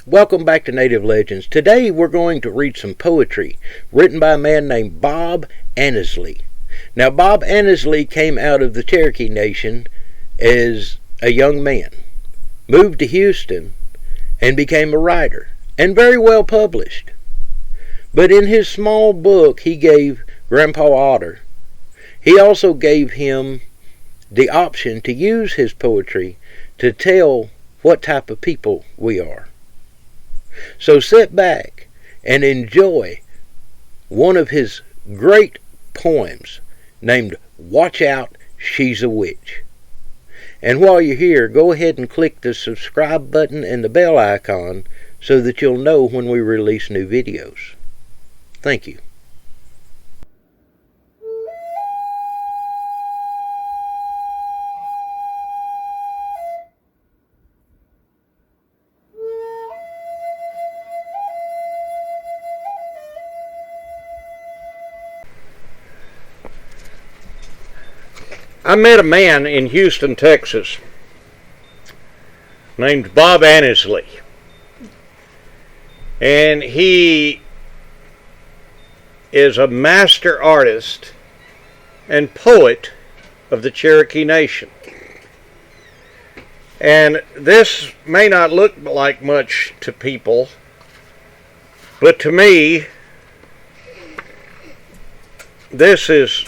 Welcome back to Native Legends. Today we're going to read some poetry written by a man named Bob Ansley. Now, Bob Ansley came out of the Cherokee Nation as a young man, moved to Houston, and became a writer, and very well published. But in his small book he gave Grandpa Otter, he also gave him the option to use his poetry to tell what type of people we are. So sit back and enjoy one of his great poems named Watch Out, She's a Witch. And while you're here, go ahead and click the subscribe button and the bell icon so that you'll know when we release new videos. Thank you. I met a man in Houston, Texas, named Bob Ansley, and he is a master artist and poet of the Cherokee Nation. And this may not look like much to people, but to me, this is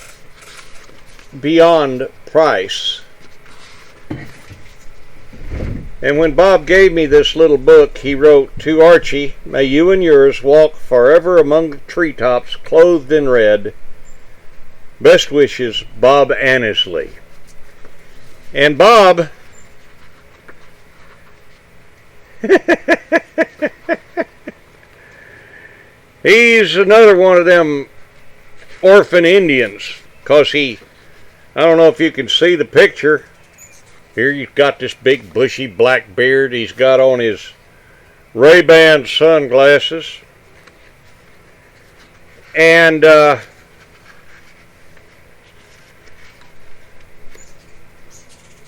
beyond price. And when Bob gave me this little book, he wrote, "To Archie, may you and yours walk forever among the treetops, clothed in red. Best wishes, Bob Ansley." And Bob he's another one of them orphan Indians, 'cause I don't know if you can see the picture. Here you've got this big bushy black beard. He's got on his Ray-Ban sunglasses. And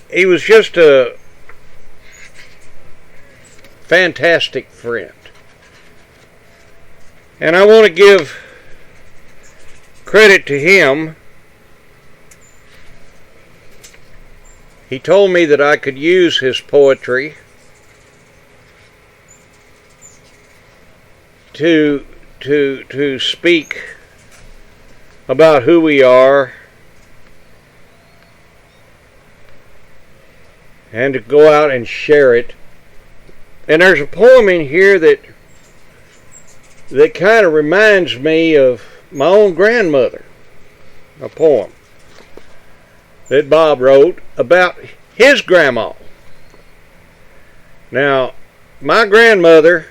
he was just a fantastic friend. And I want to give credit to him. He told me that I could use his poetry to speak about who we are and to go out and share it. And there's a poem in here that kind of reminds me of my own grandmother, a poem that Bob wrote about his grandma. Now, my grandmother,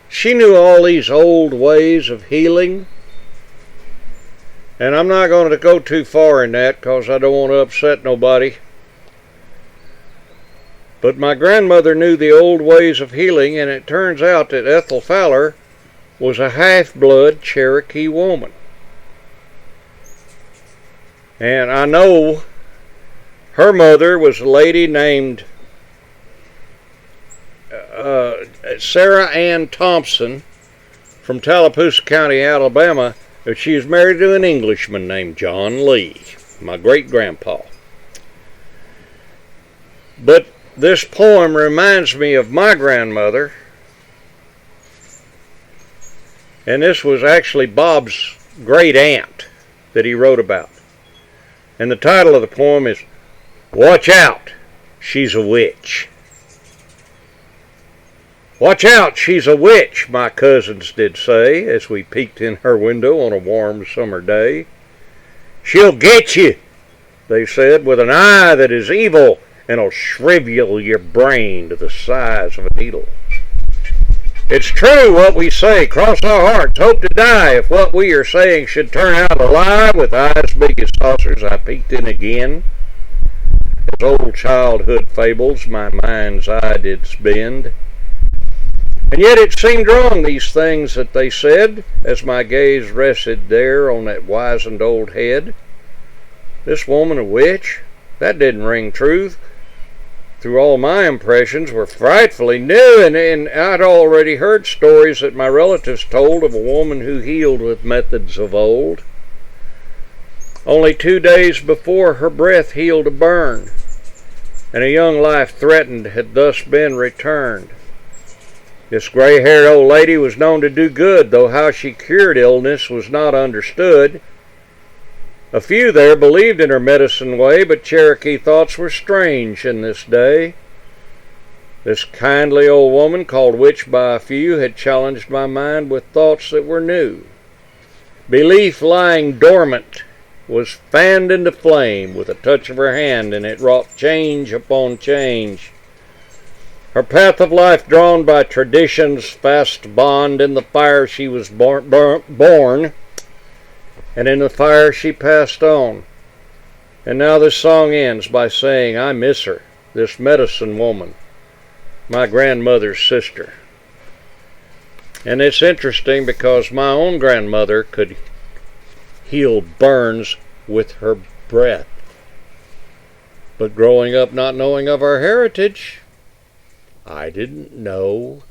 she knew all these old ways of healing, and I'm not going to go too far in that because I don't want to upset nobody. But my grandmother knew the old ways of healing, and it turns out that Ethel Fowler was a half-blood Cherokee woman. And I know her mother was a lady named Sarah Ann Thompson from Tallapoosa County, Alabama, but she was married to an Englishman named John Lee, my great-grandpa. But this poem reminds me of my grandmother, and this was actually Bob's great-aunt that he wrote about. And the title of the poem is Watch Out, She's a Witch. Watch out, she's a witch, my cousins did say, as we peeked in her window on a warm summer day. She'll get you, they said, with an eye that is evil, and'll shrivel your brain to the size of a needle. It's true what we say, cross our hearts, hope to die, if what we are saying should turn out a lie. With eyes big as saucers, I peeked in again. As old childhood fables my mind's eye did spend. And yet it seemed wrong, these things that they said, as my gaze rested there on that wizened old head. This woman a witch? That didn't ring true. through all my impressions, were frightfully new, and I'd already heard stories that my relatives told of a woman who healed with methods of old. Only 2 days before, her breath healed a burn, and a young life threatened had thus been returned. This gray-haired old lady was known to do good, though how she cured illness was not understood. A few there believed in her medicine way, but Cherokee thoughts were strange in this day. This kindly old woman, called witch by a few, had challenged my mind with thoughts that were new. Belief lying dormant was fanned into flame with a touch of her hand, and it wrought change upon change. Her path of life drawn by tradition's fast bond, in the fire she was born, and in the fire she passed on. And now this song ends by saying, I miss her, this medicine woman, my grandmother's sister. And it's interesting because my own grandmother could heal burns with her breath. But growing up not knowing of our heritage, I didn't know